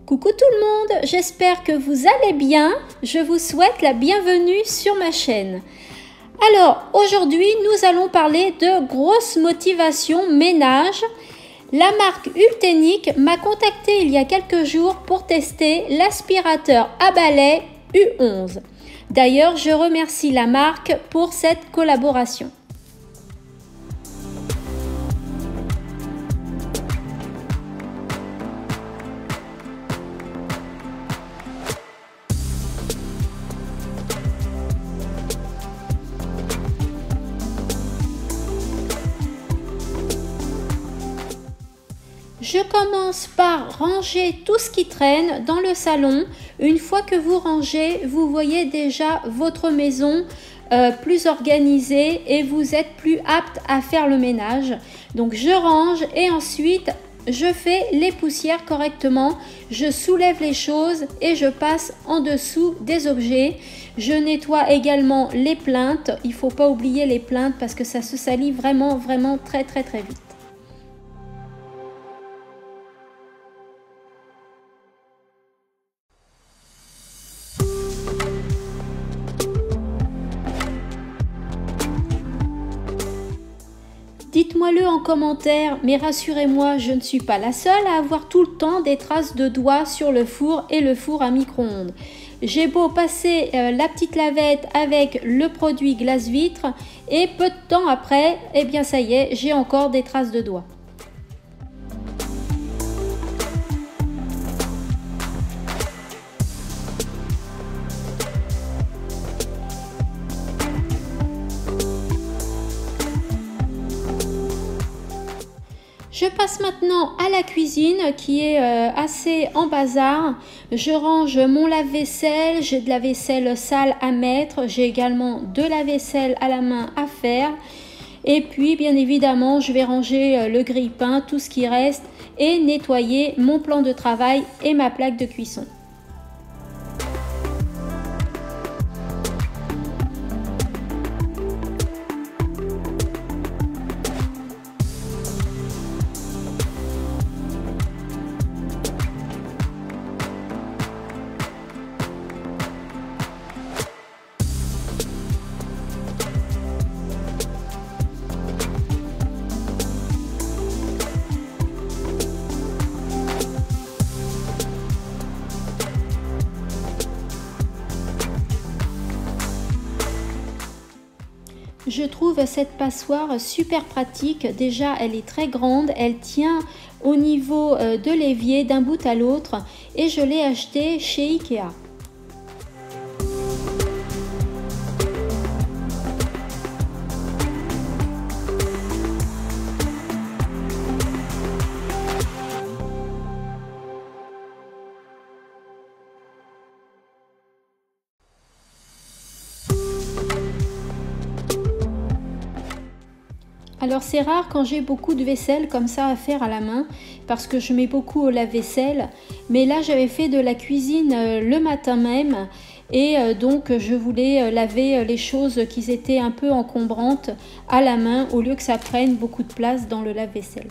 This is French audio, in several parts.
Coucou tout le monde, j'espère que vous allez bien. Je vous souhaite la bienvenue sur ma chaîne. Alors aujourd'hui nous allons parler de grosse motivation ménage. La marque Ultenic m'a contacté il y a quelques jours pour tester l'aspirateur à balai U11. D'ailleurs je remercie la marque pour cette collaboration. Je commence par ranger tout ce qui traîne dans le salon. Une fois que vous rangez, vous voyez déjà votre maison plus organisée et vous êtes plus apte à faire le ménage. Donc je range et ensuite je fais les poussières correctement. Je soulève les choses et je passe en dessous des objets. Je nettoie également les plinthes. Il ne faut pas oublier les plinthes parce que ça se salit vraiment très vite. Dites-moi-le en commentaire, mais rassurez-moi, je ne suis pas la seule à avoir tout le temps des traces de doigts sur le four et le four à micro-ondes. J'ai beau passer la petite lavette avec le produit glace-vitre et peu de temps après, eh bien ça y est, j'ai encore des traces de doigts. Je passe maintenant à la cuisine qui est assez en bazar. Je range mon lave-vaisselle, j'ai de la vaisselle sale à mettre, j'ai également de la vaisselle à la main à faire. Et puis bien évidemment, je vais ranger le grille-pain, tout ce qui reste et nettoyer mon plan de travail et ma plaque de cuisson. Je trouve cette passoire super pratique. Déjà, elle est très grande. Elle tient au niveau de l'évier d'un bout à l'autre. Et je l'ai achetée chez Ikea. Alors c'est rare quand j'ai beaucoup de vaisselle comme ça à faire à la main parce que je mets beaucoup au lave-vaisselle, mais là j'avais fait de la cuisine le matin même et donc je voulais laver les choses qui étaient un peu encombrantes à la main au lieu que ça prenne beaucoup de place dans le lave-vaisselle.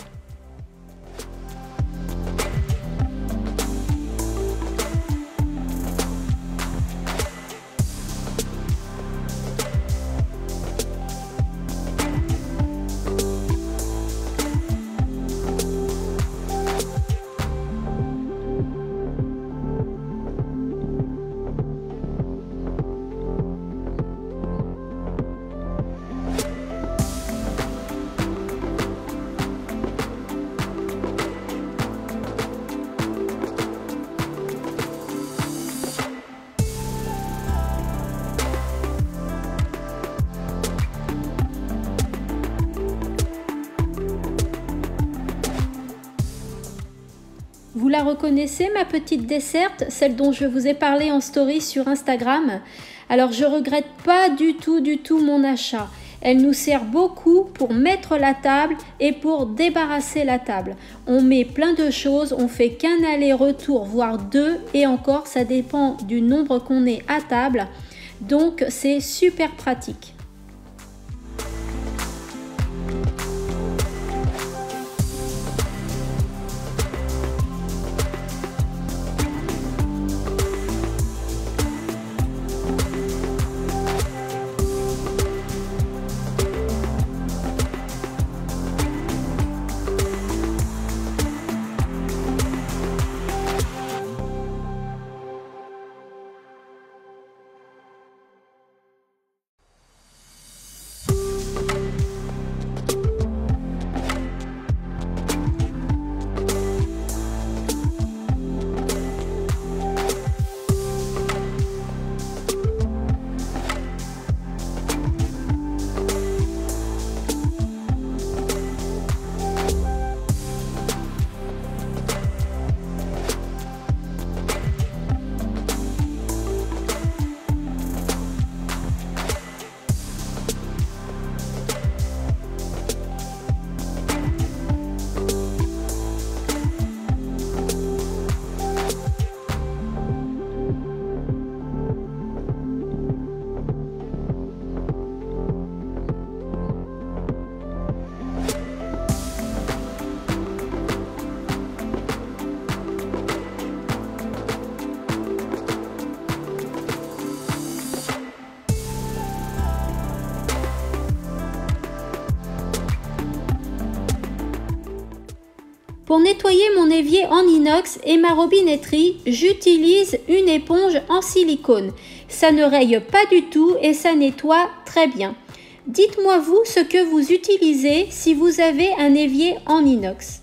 Vous la reconnaissez, ma petite desserte, celle dont je vous ai parlé en story sur Instagram? Alors je regrette pas du tout mon achat. Elle nous sert beaucoup pour mettre la table et pour débarrasser la table. On met plein de choses, on fait qu'un aller-retour, voire deux, et encore ça dépend du nombre qu'on est à table. Donc c'est super pratique. Pour nettoyer mon évier en inox et ma robinetterie, j'utilise une éponge en silicone. Ça ne raye pas du tout et ça nettoie très bien. Dites-moi vous ce que vous utilisez si vous avez un évier en inox.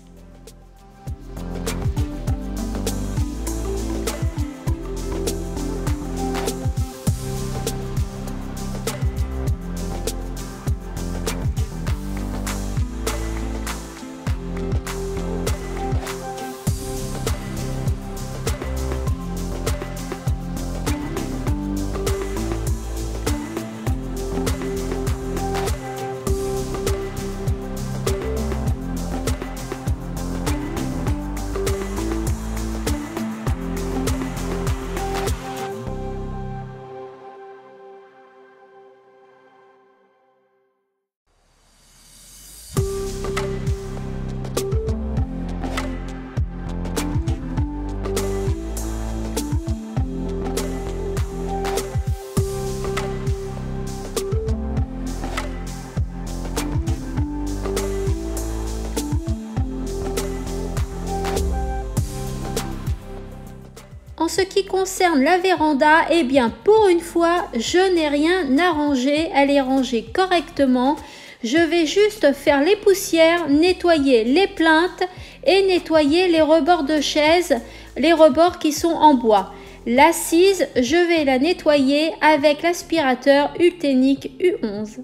En ce qui concerne la véranda, eh bien pour une fois, je n'ai rien à ranger, elle est rangée correctement. Je vais juste faire les poussières, nettoyer les plinthes et nettoyer les rebords de chaises, les rebords qui sont en bois. L'assise, je vais la nettoyer avec l'aspirateur Ultenic U11.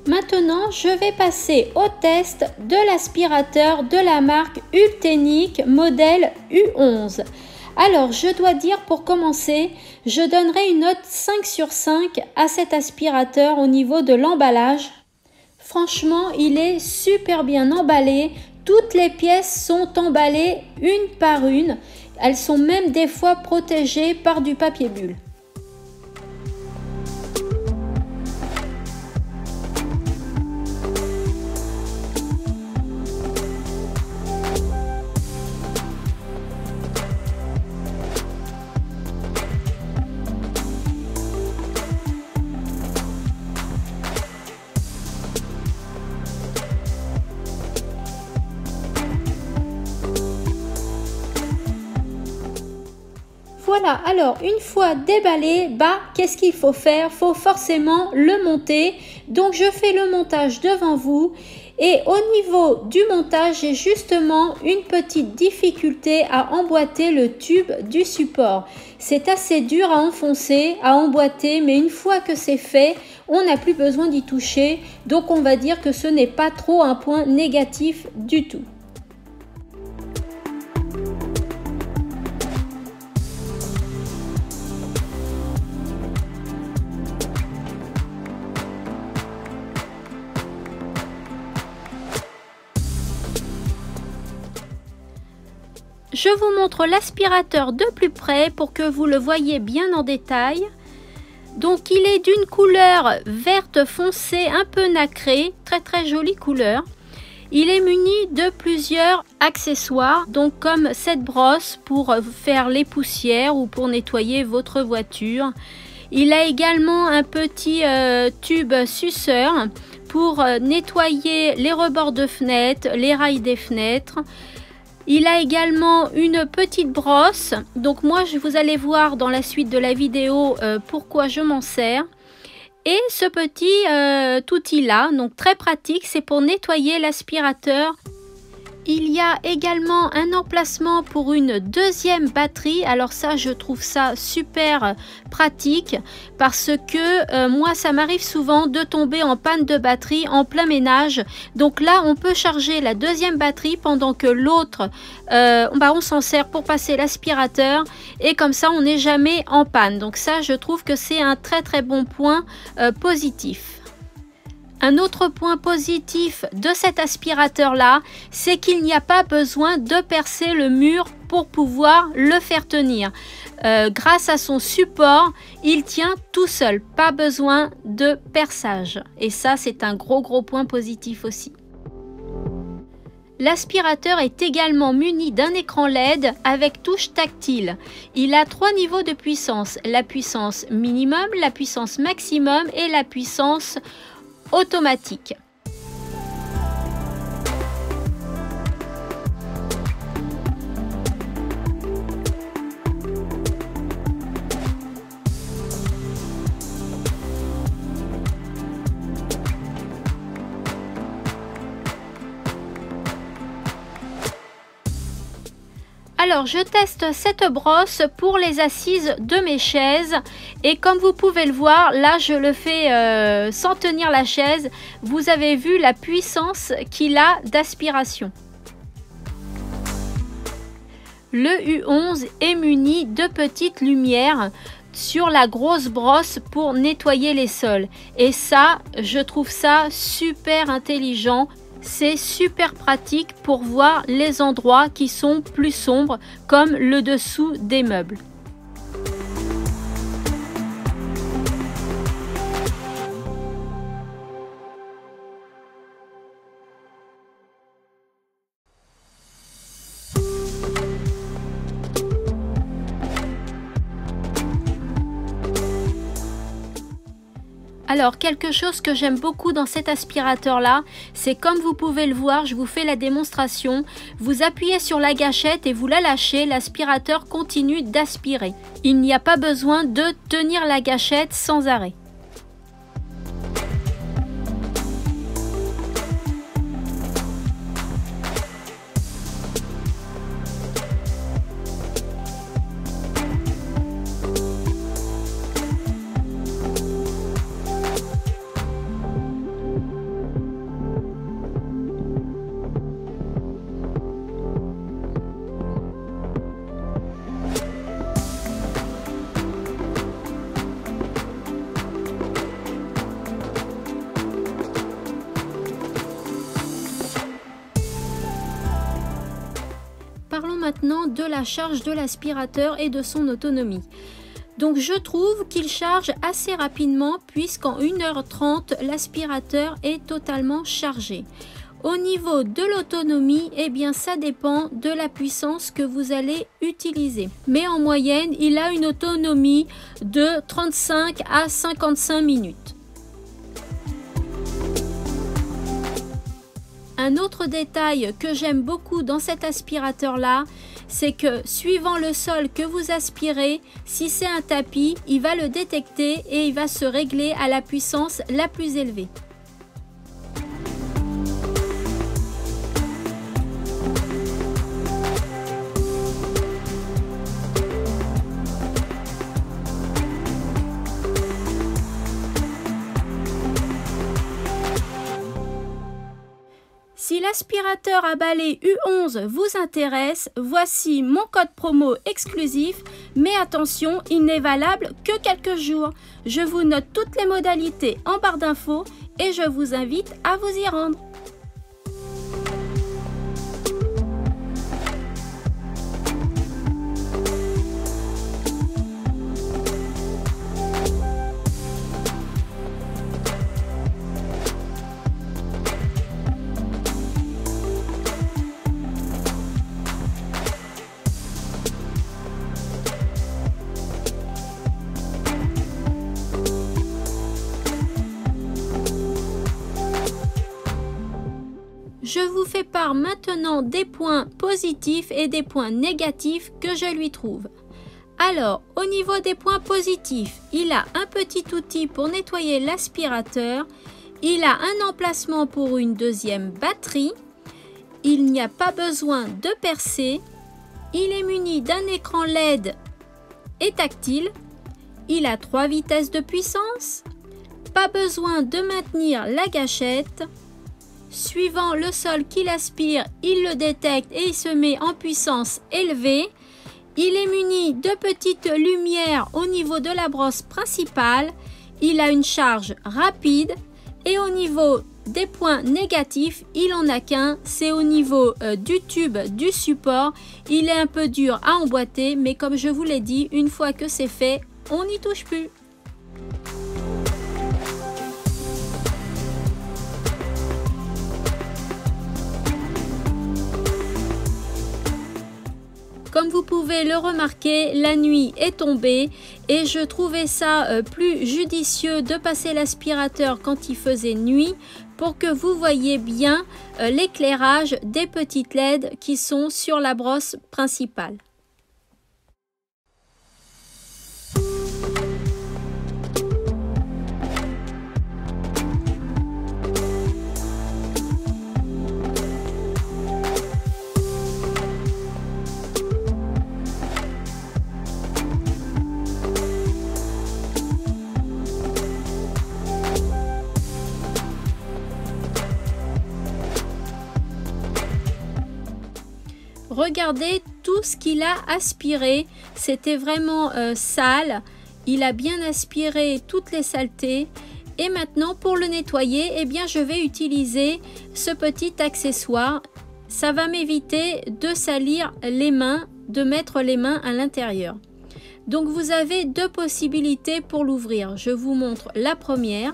Maintenant, je vais passer au test de l'aspirateur de la marque Ultenic modèle U11. Alors, je dois dire pour commencer, je donnerai une note 5 sur 5 à cet aspirateur au niveau de l'emballage. Franchement, il est super bien emballé. Toutes les pièces sont emballées une par une. Elles sont même des fois protégées par du papier bulle. Voilà, alors une fois déballé, qu'est-ce qu'il faut faire? Il faut forcément le monter. Donc je fais le montage devant vous. Et au niveau du montage, j'ai justement une petite difficulté à emboîter le tube du support. C'est assez dur à enfoncer, à emboîter, mais une fois que c'est fait, on n'a plus besoin d'y toucher. Donc on va dire que ce n'est pas trop un point négatif du tout. Je vous montre l'aspirateur de plus près pour que vous le voyez bien en détail. Donc il est d'une couleur verte foncée un peu nacrée, très jolie couleur. Il est muni de plusieurs accessoires, donc comme cette brosse pour faire les poussières ou pour nettoyer votre voiture. Il a également un petit tube suceur pour nettoyer les rebords de fenêtres, les rails des fenêtres. Il a également une petite brosse, donc moi vous allez voir dans la suite de la vidéo pourquoi je m'en sers. Et ce petit outil-là, donc très pratique, c'est pour nettoyer l'aspirateur. Il y a également un emplacement pour une deuxième batterie. Alors ça, je trouve ça super pratique parce que moi, ça m'arrive souvent de tomber en panne de batterie en plein ménage. Donc là, on peut charger la deuxième batterie pendant que l'autre, on s'en sert pour passer l'aspirateur et comme ça, on n'est jamais en panne. Donc ça, je trouve que c'est un très bon point positif. Un autre point positif de cet aspirateur-là, c'est qu'il n'y a pas besoin de percer le mur pour pouvoir le faire tenir. Grâce à son support, il tient tout seul, pas besoin de perçage. Et ça, c'est un gros point positif aussi. L'aspirateur est également muni d'un écran LED avec touche tactile. Il a 3 niveaux de puissance, la puissance minimum, la puissance maximum et la puissance automatique. Alors, je teste cette brosse pour les assises de mes chaises et comme vous pouvez le voir, là je le fais sans tenir la chaise. Vous avez vu la puissance qu'il a d'aspiration. Le U11 est muni de petites lumières sur la grosse brosse pour nettoyer les sols. Et ça, je trouve ça super intelligent. C'est super pratique pour voir les endroits qui sont plus sombres, comme le dessous des meubles. Alors, quelque chose que j'aime beaucoup dans cet aspirateur-là, c'est comme vous pouvez le voir, je vous fais la démonstration. Vous appuyez sur la gâchette et vous la lâchez, l'aspirateur continue d'aspirer. Il n'y a pas besoin de tenir la gâchette sans arrêt. Parlons maintenant de la charge de l'aspirateur et de son autonomie. Donc je trouve qu'il charge assez rapidement puisqu'en 1h30 l'aspirateur est totalement chargé. Au niveau de l'autonomie, eh bien ça dépend de la puissance que vous allez utiliser. Mais en moyenne, il a une autonomie de 35 à 55 minutes. Un autre détail que j'aime beaucoup dans cet aspirateur-là, c'est que suivant le sol que vous aspirez, si c'est un tapis, il va le détecter et il va se régler à la puissance la plus élevée. Si l'aspirateur à balai U11 vous intéresse, voici mon code promo exclusif, mais attention, il n'est valable que quelques jours. Je vous note toutes les modalités en barre d'infos et je vous invite à vous y rendre. Je vous fais part maintenant des points positifs et des points négatifs que je lui trouve. Alors, au niveau des points positifs, il a un petit outil pour nettoyer l'aspirateur. Il a un emplacement pour une deuxième batterie. Il n'y a pas besoin de percer. Il est muni d'un écran LED et tactile. Il a 3 vitesses de puissance. Pas besoin de maintenir la gâchette. Suivant le sol qu'il aspire, il le détecte et il se met en puissance élevée. Il est muni de petites lumières au niveau de la brosse principale. Il a une charge rapide. Et au niveau des points négatifs, il n'en a qu'un. C'est au niveau du tube du support. Il est un peu dur à emboîter, mais comme je vous l'ai dit, une fois que c'est fait, on n'y touche plus. Comme vous pouvez le remarquer, la nuit est tombée et je trouvais ça plus judicieux de passer l'aspirateur quand il faisait nuit pour que vous voyez bien l'éclairage des petites LED qui sont sur la brosse principale. Regardez tout ce qu'il a aspiré, c'était vraiment sale. Il a bien aspiré toutes les saletés. Et maintenant pour le nettoyer, eh bien, je vais utiliser ce petit accessoire. Ça va m'éviter de salir les mains, de mettre les mains à l'intérieur. Donc vous avez 2 possibilités pour l'ouvrir. Je vous montre la première.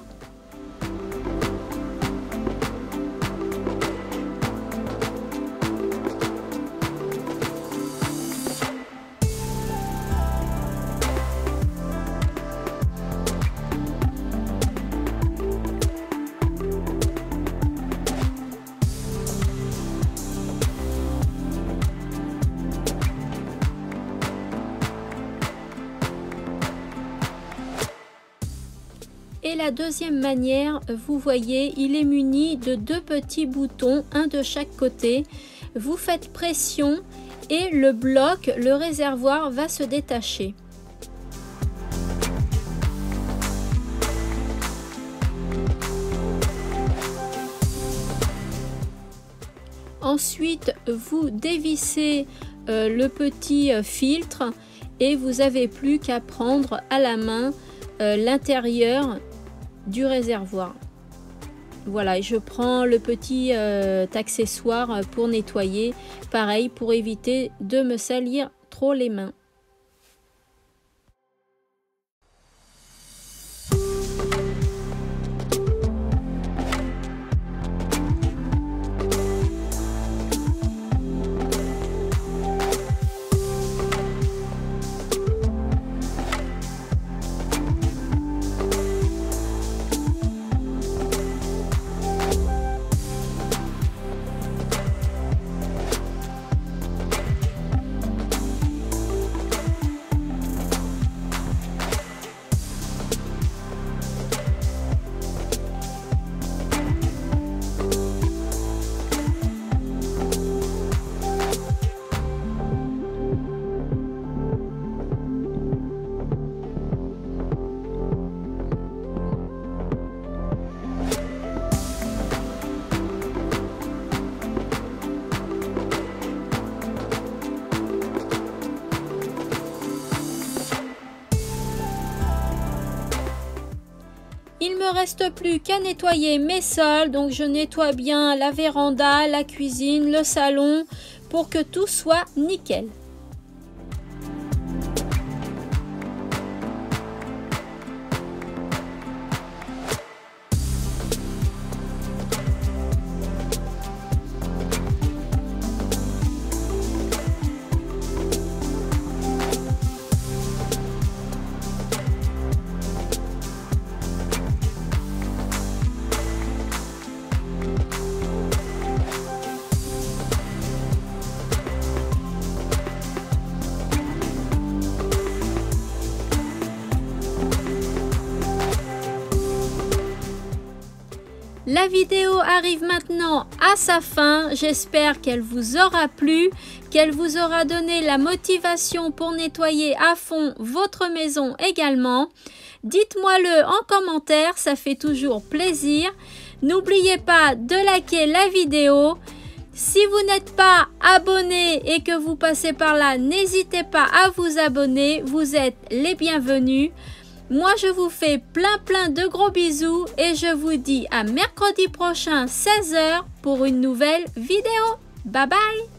Et la deuxième manière, vous voyez, il est muni de 2 petits boutons, un de chaque côté. Vous faites pression et le bloc, le réservoir va se détacher. Ensuite, vous dévissez le petit filtre et vous n'avez plus qu'à prendre à la main l'intérieur du réservoir. Voilà, je prends le petit accessoire pour nettoyer, pareil pour éviter de me salir trop les mains. Il me reste plus qu'à nettoyer mes sols, donc je nettoie bien la véranda, la cuisine, le salon pour que tout soit nickel. La vidéo arrive maintenant à sa fin. J'espère qu'elle vous aura plu, qu'elle vous aura donné la motivation pour nettoyer à fond votre maison également. Dites-moi-le en commentaire, ça fait toujours plaisir. N'oubliez pas de liker la vidéo. Si vous n'êtes pas abonné et que vous passez par là, n'hésitez pas à vous abonner. Vous êtes les bienvenus. Moi, je vous fais plein de gros bisous et je vous dis à mercredi prochain 16 h pour une nouvelle vidéo. Bye bye!